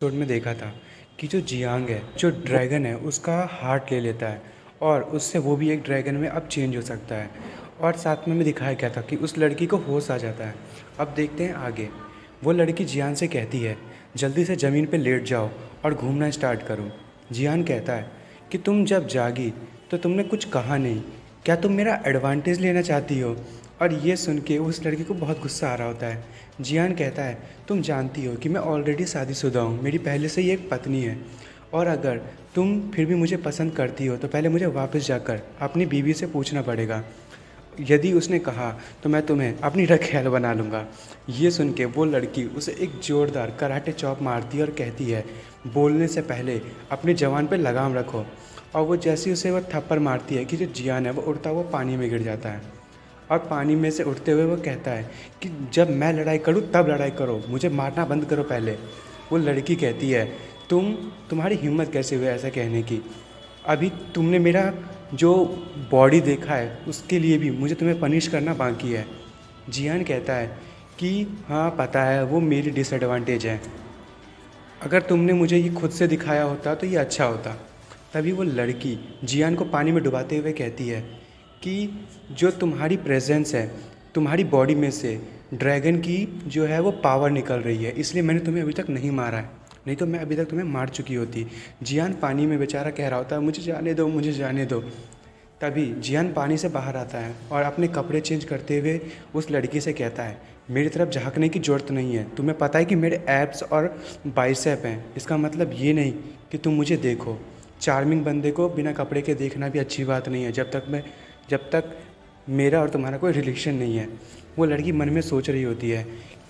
Episode में देखा था कि जो जियांग है, जो ड्रैगन है, उसका हार्ट ले लेता है और उससे वो भी एक ड्रैगन में अब चेंज हो सकता है। और साथ में दिखाया गया था कि उस लड़की को होश आ जाता है। अब देखते हैं आगे। वो लड़की जियान से कहती है, जल्दी से ज़मीन पे लेट जाओ और घूमना स्टार्ट करो। जियान कहता है कि तुम जब जागी तो तुमने कुछ कहा नहीं, क्या तुम मेरा एडवांटेज लेना चाहती हो? और ये सुन के उस लड़की को बहुत गुस्सा आ रहा होता है। जियान कहता है, तुम जानती हो कि मैं ऑलरेडी शादीशुदा हूँ, मेरी पहले से ही एक पत्नी है, और अगर तुम फिर भी मुझे पसंद करती हो तो पहले मुझे वापस जाकर अपनी बीवी से पूछना पड़ेगा। यदि उसने कहा तो मैं तुम्हें अपनी रखैल बना लूँगा। ये सुन के वो लड़की उसे एक ज़ोरदार कराटे चॉप मारती है और कहती है, बोलने से पहले अपनी जवान पे लगाम रखो। और वो जैसे ही उसे वो थप्पड़ मारती है कि जो जियान है वो उड़ता हुआ पानी में गिर जाता है। और पानी में से उठते हुए वो कहता है कि जब मैं लड़ाई करूं तब लड़ाई करो, मुझे मारना बंद करो पहले। वो लड़की कहती है, तुम्हारी हिम्मत कैसे हुई ऐसा कहने की? अभी तुमने मेरा जो बॉडी देखा है उसके लिए भी मुझे तुम्हें पनिश करना बाकी है। जियान कहता है कि हाँ पता है, वो मेरी डिसएडवांटेज है, अगर तुमने मुझे ये खुद से दिखाया होता तो ये अच्छा होता। तभी वो लड़की जियान को पानी में डुबाते हुए कहती है कि जो तुम्हारी प्रेजेंस है, तुम्हारी बॉडी में से ड्रैगन की जो है वो पावर निकल रही है, इसलिए मैंने तुम्हें अभी तक नहीं मारा है, नहीं तो मैं अभी तक तुम्हें मार चुकी होती। जियान पानी में बेचारा कह रहा होता है, मुझे जाने दो, मुझे जाने दो। तभी जियान पानी से बाहर आता है और अपने कपड़े चेंज करते हुए उस लड़की से कहता है, मेरी तरफ झांकने की ज़रूरत नहीं है, तुम्हें पता है कि मेरे एब्स और बाइसेप हैं, इसका मतलब ये नहीं कि तुम मुझे देखो। चार्मिंग बंदे को बिना कपड़े के देखना भी अच्छी बात नहीं है, जब तक मेरा और तुम्हारा कोई रिलेशन नहीं है। वो लड़की मन में सोच रही होती है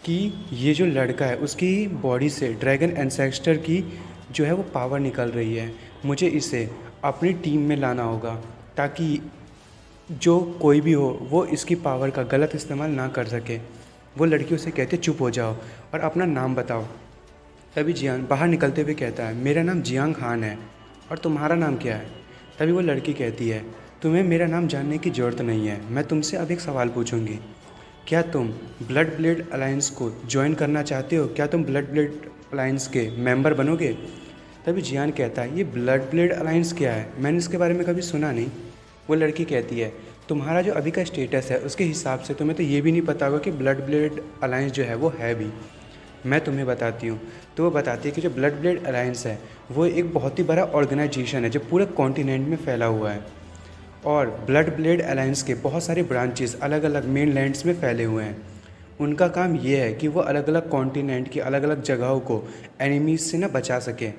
कि ये जो लड़का है उसकी बॉडी से ड्रैगन एंसेस्टर की जो है वो पावर निकल रही है, मुझे इसे अपनी टीम में लाना होगा ताकि जो कोई भी हो वो इसकी पावर का गलत इस्तेमाल ना कर सके। वो लड़की उसे कहती है, चुप हो जाओ और अपना नाम बताओ। तभी जियान बाहर निकलते हुए कहता है, मेरा नाम जियांग खान है, और तुम्हारा नाम क्या है? तभी वो लड़की कहती है, तुम्हें मेरा नाम जानने की ज़रूरत नहीं है, मैं तुमसे अब एक सवाल पूछूंगी, क्या तुम ब्लड ब्लेड अलायंस को ज्वाइन करना चाहते हो? क्या तुम ब्लड ब्लेड अलायंस के मेंबर बनोगे? तभी जियान कहता है, ये ब्लड ब्लेड अलायंस क्या है, मैंने इसके बारे में कभी सुना नहीं। वो लड़की कहती है, तुम्हारा जो अभी का स्टेटस है उसके हिसाब से तुम्हें तो ये भी नहीं पता होगा कि ब्लड ब्लेड अलायंस जो है वो है भी। मैं तुम्हें बताती हूँ। तो वो बताती है कि जो ब्लड ब्लेड अलायंस है वो एक बहुत ही बड़ा ऑर्गेनाइजेशन है जो पूरे कॉन्टिनेंट में फैला हुआ है, और ब्लड ब्लेड अलायंस के बहुत सारे ब्रांचेस अलग अलग मेन लैंड्स में फैले हुए हैं। उनका काम ये है कि वो अलग अलग कॉन्टिनेंट की अलग अलग जगहों को एनिमीज से ना बचा सकें।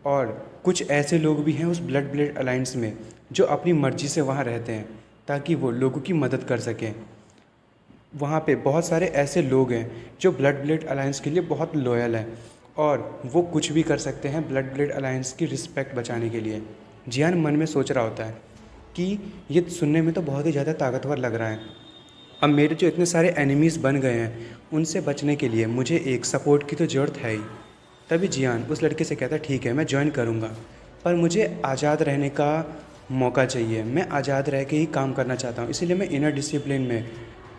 और कुछ ऐसे लोग भी हैं उस ब्लड ब्लेड अलायंस में जो अपनी मर्ज़ी से वहाँ रहते हैं ताकि वो लोगों की मदद कर सकें। वहाँ पे बहुत सारे ऐसे लोग हैं जो ब्लड ब्लेड अलायंस के लिए बहुत लॉयल हैं, और वो कुछ भी कर सकते हैं ब्लड ब्लेड अलायंस की रिस्पेक्ट बचाने के लिए। जियान मन में सोच रहा होता है कि ये सुनने में तो बहुत ही ज़्यादा ताकतवर लग रहा है, अब मेरे जो इतने सारे एनिमीज़ बन गए हैं उनसे बचने के लिए मुझे एक सपोर्ट की तो ज़रूरत है ही। तभी जियान उस लड़के से कहता है, ठीक है मैं ज्वाइन करूँगा, पर मुझे आज़ाद रहने का मौका चाहिए, मैं आज़ाद रह के ही काम करना चाहता हूँ, इसीलिए मैं इनर डिसिप्लिन में,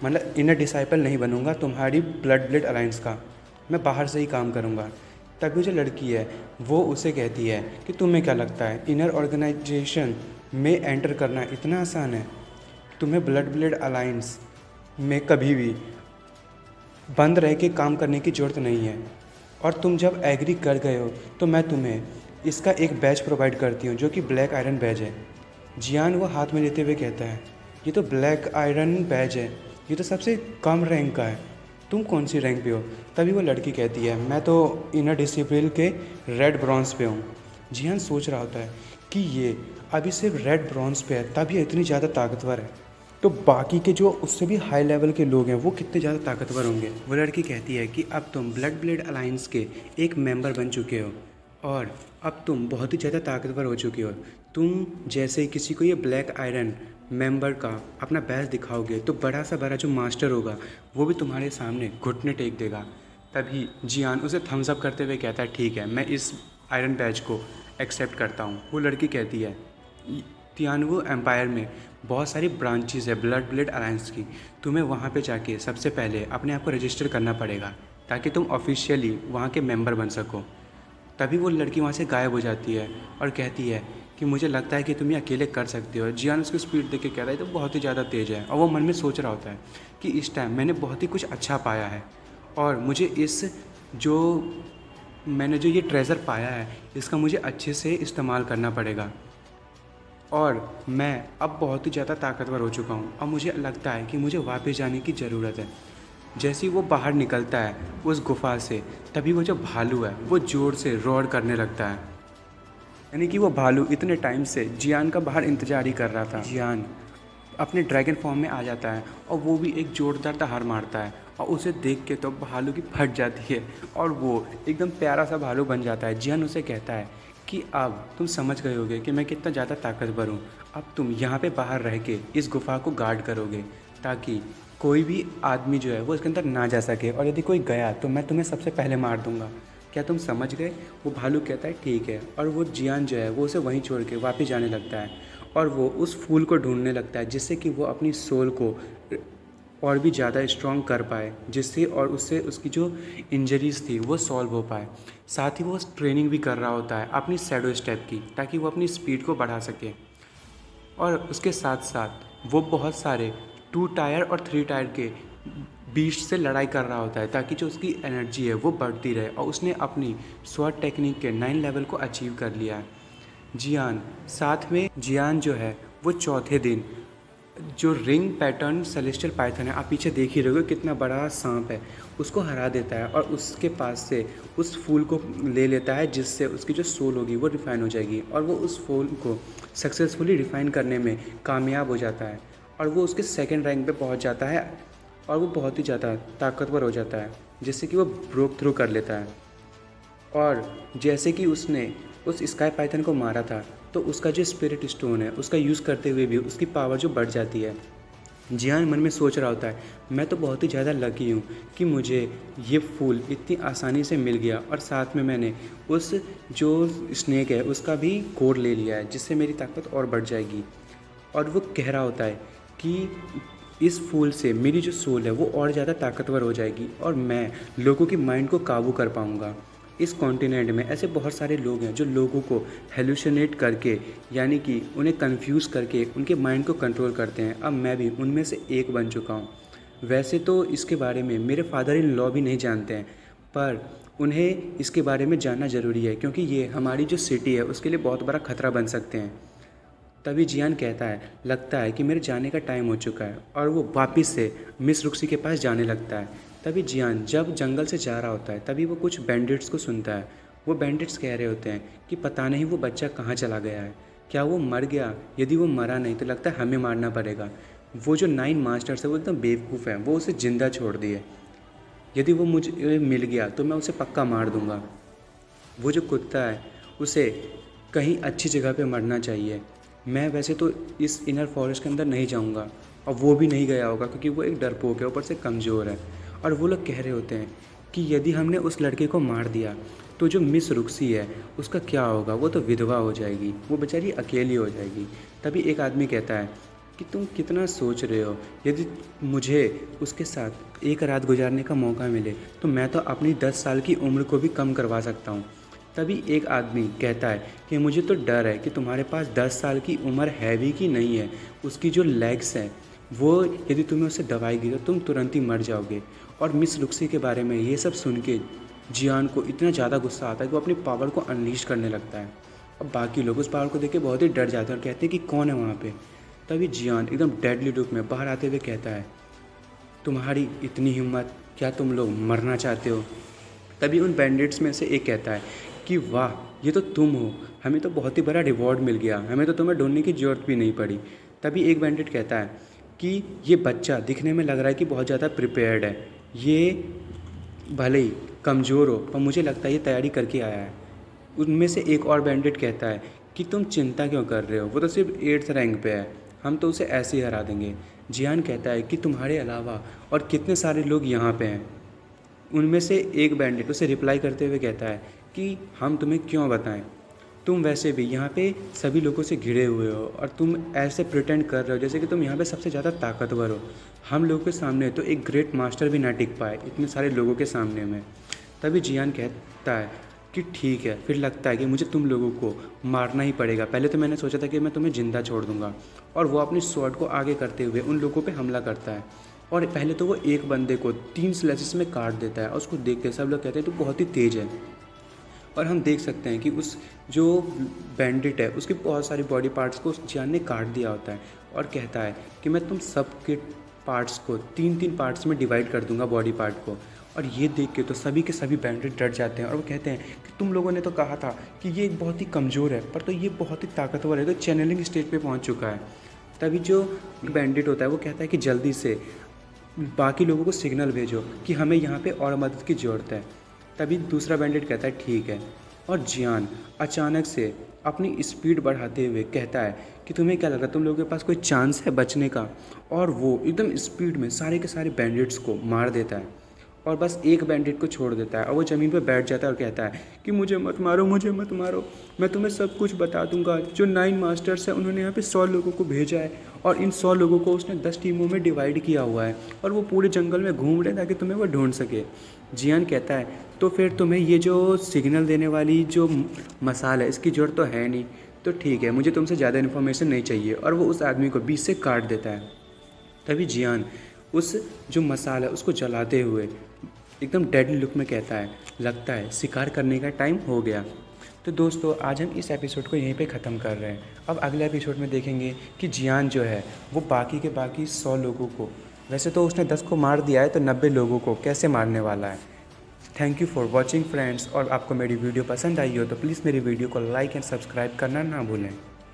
मतलब इनर डिसाइपल नहीं बनूंगा तुम्हारी ब्लड ब्लेड अलायंस का, मैं बाहर से ही काम करूंगा। तभी जो लड़की है वो उसे कहती है कि तुम्हें क्या लगता है इनर ऑर्गेनाइजेशन में एंटर करना इतना आसान है? तुम्हें ब्लड ब्लेड अलायंस में कभी भी बंद रह के काम करने की ज़रूरत नहीं है, और तुम जब एग्री कर गए हो तो मैं तुम्हें इसका एक बैच प्रोवाइड करती हूँ जो कि ब्लैक आयरन बैच है। जियान वो हाथ में लेते हुए कहता है, ये तो ब्लैक आयरन बैच है, ये तो सबसे कम रैंक का है, तुम कौन सी रैंक पे हो? तभी वो लड़की कहती है, मैं तो इनर डिसिप्लिन के रेड ब्रॉन्ज पे हूँ। जियान सोच रहा होता है कि ये अभी सिर्फ रेड ब्रॉन्ज पे है तभी इतनी ज़्यादा ताकतवर है, तो बाकी के जो उससे भी हाई लेवल के लोग हैं वो कितने ज़्यादा ताकतवर होंगे। वो लड़की कहती है कि अब तुम ब्लड ब्लेड अलायंस के एक मेंबर बन चुके हो, और अब तुम बहुत ही ज़्यादा ताकतवर हो चुके हो। तुम जैसे ही किसी को ये ब्लैक आयरन मेंबर का अपना बैच दिखाओगे तो बड़ा सा बड़ा जो मास्टर होगा वो भी तुम्हारे सामने घुटने टेक देगा। तभी जियान उसे थम्स अप करते हुए कहता है, ठीक है मैं इस आयरन बैच को एक्सेप्ट करता हूँ। वो लड़की कहती है, तियानवो एम्पायर में बहुत सारी ब्रांचेस है ब्लड ब्लेड अलायंस की, तुम्हें वहाँ पे जाके सबसे पहले अपने आप को रजिस्टर करना पड़ेगा ताकि तुम ऑफिशियली वहाँ के मेंबर बन सको। तभी वो लड़की वहाँ से गायब हो जाती है और कहती है कि मुझे लगता है कि तुम ये अकेले कर सकते हो। जियान उसकी स्पीड देख के कह रहा है तो बहुत ही ज़्यादा तेज़ है, और वो मन में सोच रहा होता है कि इस टाइम मैंने बहुत ही कुछ अच्छा पाया है, और मुझे जो मैंने जो ये ट्रेज़र पाया है इसका मुझे अच्छे से इस्तेमाल करना पड़ेगा, और मैं अब बहुत ही ज़्यादा ताकतवर हो चुका हूँ। अब मुझे लगता है कि मुझे वापस जाने की ज़रूरत है। जैसे ही वो बाहर निकलता है उस गुफ़ा से, तभी वो जो भालू है वो ज़ोर से रोर करने लगता है। यानी कि वो भालू इतने टाइम से जियान का बाहर इंतज़ार ही कर रहा था। जियान अपने ड्रैगन फॉर्म में आ जाता है और वो भी एक ज़ोरदार दहाड़ मारता है, और उसे देख के तो भालू की फट जाती है और वो एकदम प्यारा सा भालू बन जाता है। जियान उसे कहता है कि अब तुम समझ गए होगे कि मैं कितना ज़्यादा ताकतवर हूँ। अब तुम यहाँ पे बाहर रह के इस गुफ़ा को गार्ड करोगे, ताकि कोई भी आदमी जो है वो इसके अंदर ना जा सके, और यदि कोई गया तो मैं तुम्हें सबसे पहले मार दूँगा। क्या तुम समझ गए? वो भालू कहता है ठीक है, और वो जियान जो है वो उसे वहीं छोड़ के वापस जाने लगता है, और वो उस फूल को ढूंढने लगता है जिससे कि वो अपनी सोल को और भी ज़्यादा स्ट्रॉन्ग कर पाए, जिससे और उससे उसकी जो इंजरीज़ थी वो सॉल्व हो पाए। साथ ही वो ट्रेनिंग भी कर रहा होता है अपनी शैडो स्टेप की, ताकि वो अपनी स्पीड को बढ़ा सके। और उसके साथ साथ वो बहुत सारे 2 टायर और 3 टायर के बीस्ट से लड़ाई कर रहा होता है, ताकि जो उसकी एनर्जी है वो बढ़ती रहे, और उसने अपनी स्वॉर्ड टेक्निक के 9 लेवल को अचीव कर लिया है। जियान साथ में जियान जो है वो चौथे दिन जो रिंग पैटर्न सेलेस्टियल पाइथन है, आप पीछे देख ही रहे हो कितना बड़ा सांप है, उसको हरा देता है और उसके पास से उस फूल को ले लेता है, जिससे उसकी जो सोल होगी वो रिफ़ाइन हो जाएगी, और वो उस फूल को सक्सेसफुली रिफ़ाइन करने में कामयाब हो जाता है, और वो उसके सेकंड रैंक पे पहुंच जाता है, और वो बहुत ही ज़्यादा ताकतवर हो जाता है, जिससे कि वो ब्रोक थ्रू कर लेता है। और जैसे कि उसने उस स्काई पाइथन को मारा था, तो उसका जो स्पिरिट स्टोन है उसका यूज़ करते हुए भी उसकी पावर जो बढ़ जाती है। जियान मन में सोच रहा होता है मैं तो बहुत ही ज़्यादा लकी हूँ कि मुझे ये फूल इतनी आसानी से मिल गया, और साथ में मैंने उस जो स्नेक है उसका भी कोड ले लिया है, जिससे मेरी ताकत और बढ़ जाएगी। और वो कह रहा होता है कि इस फूल से मेरी जो सोल है वो और ज़्यादा ताकतवर हो जाएगी, और मैं लोगों की माइंड को काबू कर पाऊँगा। इस कॉन्टिनेंट में ऐसे बहुत सारे लोग हैं जो लोगों को हेलुसिनेट करके, यानी कि उन्हें कंफ्यूज करके उनके माइंड को कंट्रोल करते हैं। अब मैं भी उनमें से एक बन चुका हूँ। वैसे तो इसके बारे में मेरे फादर इन लॉ भी नहीं जानते हैं, पर उन्हें इसके बारे में जानना ज़रूरी है, क्योंकि ये हमारी जो सिटी है उसके लिए बहुत बड़ा खतरा बन सकते हैं। तभी जियान कहता है लगता है कि मेरे जाने का टाइम हो चुका है, और वो वापस से मिस रुक्सी के पास जाने लगता है। तभी जियान जब जंगल से जा रहा होता है, तभी वो कुछ बैंडिट्स को सुनता है। वो बैंडिट्स कह रहे होते हैं कि पता नहीं वो बच्चा कहाँ चला गया है, क्या वो मर गया? यदि वो मरा नहीं तो लगता है हमें मारना पड़ेगा। वो जो 9 मास्टर्स है वो एकदम बेवकूफ़ है, वो उसे ज़िंदा छोड़ दिए। यदि वो मुझे मिल गया तो मैं उसे पक्का मार दूँगा। वो जो कुत्ता है उसे कहीं अच्छी जगह पे मरना चाहिए। मैं वैसे तो इस इनर फॉरेस्ट के अंदर नहीं जाऊंगा, और वो भी नहीं गया होगा क्योंकि वो एक डरपोक है, ऊपर से कमज़ोर है। और वो लोग कह रहे होते हैं कि यदि हमने उस लड़के को मार दिया तो जो मिस रुक्सी है उसका क्या होगा? वो तो विधवा हो जाएगी, वो बेचारी अकेली हो जाएगी। तभी एक आदमी कहता है कि तुम कितना सोच रहे हो, यदि मुझे उसके साथ एक रात गुजारने का मौका मिले तो मैं तो अपनी 10 साल की उम्र को भी कम करवा सकता हूँ। तभी एक आदमी कहता है कि मुझे तो डर है कि तुम्हारे पास 10 साल की उम्र है भी कि नहीं है। उसकी जो लेग्स हैं वो यदि तुम्हें उसे दबाएगी तो तुम तुरंत ही मर जाओगे। और मिस रुक्सी के बारे में ये सब सुन के जियान को इतना ज़्यादा गुस्सा आता है कि वो अपनी पावर को अनलीश करने लगता है। अब बाकी लोग उस पावर को देख के बहुत ही डर जाते हैं और कहते हैं कि कौन है वहाँ पे। तभी जियान एकदम डेडली लुक में बाहर आते हुए कहता है तुम्हारी इतनी हिम्मत, क्या तुम लोग मरना चाहते हो? तभी उन बैंडिट्स में से एक कहता है कि वाह ये तो तुम हो, हमें तो बहुत ही बड़ा रिवॉर्ड मिल गया, हमें तो तुम्हें ढूंढने की ज़रूरत भी नहीं पड़ी। तभी एक बैंडिट कहता है कि ये बच्चा दिखने में लग रहा है कि बहुत ज़्यादा प्रिपेयर्ड है, ये भले ही कमज़ोर हो पर मुझे लगता है ये तैयारी करके आया है। उनमें से एक और बैंडिट कहता है कि तुम चिंता क्यों कर रहे हो, वो तो सिर्फ 8th रैंक पे है, हम तो उसे ऐसे ही हरा देंगे। जियान कहता है कि तुम्हारे अलावा और कितने सारे लोग यहाँ पे हैं। उनमें से एक बैंडिट उसे रिप्लाई करते हुए कहता है कि हम तुम्हें क्यों बताएं, तुम वैसे भी यहाँ पे सभी लोगों से घिरे हुए हो और तुम ऐसे प्रिटेंड कर रहे हो जैसे कि तुम यहाँ पे सबसे ज़्यादा ताकतवर हो। हम लोगों के सामने तो एक ग्रेट मास्टर भी ना टिक पाए इतने सारे लोगों के सामने में। तभी जियान कहता है कि ठीक है, फिर लगता है कि मुझे तुम लोगों को मारना ही पड़ेगा। पहले तो मैंने सोचा था कि मैं तुम्हें ज़िंदा छोड़ दूंगा, और वो अपनी स्वॉर्ड को आगे करते हुए उन लोगों पे हमला करता है। और पहले तो वो एक बंदे को 3 स्लैसेस में काट देता है, और उसको देख के सब लोग कहते हैं तो बहुत ही तेज़ है। और हम देख सकते हैं कि उस जो बैंडिट है उसके बहुत सारी बॉडी पार्ट्स को उस जियान ने काट दिया होता है, और कहता है कि मैं तुम सब के पार्ट्स को 3-3 पार्ट्स में डिवाइड कर दूंगा बॉडी पार्ट को। और ये देख के तो सभी के सभी बैंडिट डर जाते हैं, और वो कहते हैं कि तुम लोगों ने तो कहा था कि ये बहुत ही कमज़ोर है, पर तो ये बहुत ही ताकतवर है, तो चैनलिंग स्टेज पे पहुंच चुका है। तभी जो बैंडिट होता है वो कहता है कि जल्दी से बाकी लोगों को सिग्नल भेजो कि हमें यहाँ पे और मदद की ज़रूरत है। तभी दूसरा बैंडिट कहता है ठीक है, और जियान अचानक से अपनी स्पीड बढ़ाते हुए कहता है कि तुम्हें क्या लग रहा है, तुम लोगों के पास कोई चांस है बचने का। और वो एकदम स्पीड में सारे के सारे बैंडिट्स को मार देता है, और बस एक बैंडिट को छोड़ देता है, और वो ज़मीन पर बैठ जाता है और कहता है कि मुझे मत मारो, मुझे मत मारो, मैं तुम्हें सब कुछ बता दूंगा। जो 9 मास्टर्स हैं उन्होंने यहाँ पे 100 लोगों को भेजा है, और इन 100 लोगों को उसने 10 टीमों में डिवाइड किया हुआ है, और वो पूरे जंगल में घूम रहे हैं ताकि तुम्हें वो ढूंढ सके। जियान कहता है तो फिर तुम्हें ये जो सिग्नल देने वाली जो मसाल है इसकी ज़रूरत तो है नहीं, तो ठीक है, मुझे तुमसे ज़्यादा इन्फॉर्मेशन नहीं चाहिए। और वो उस आदमी को बीच से काट देता है। तभी जियान उस जो मसाला है उसको जलाते हुए एकदम डेडली लुक में कहता है लगता है शिकार करने का टाइम हो गया। तो दोस्तों आज हम इस एपिसोड को यहीं पे ख़त्म कर रहे हैं। अब अगले एपिसोड में देखेंगे कि जियान जो है वो बाकी के बाकी 100 लोगों को, वैसे तो उसने 10 को मार दिया है, तो 90 लोगों को कैसे मारने वाला है। Thank you for watching friends, और आपको मेरी वीडियो पसंद आई हो तो प्लीज़ मेरी वीडियो को लाइक एंड सब्सक्राइब करना ना भूलें।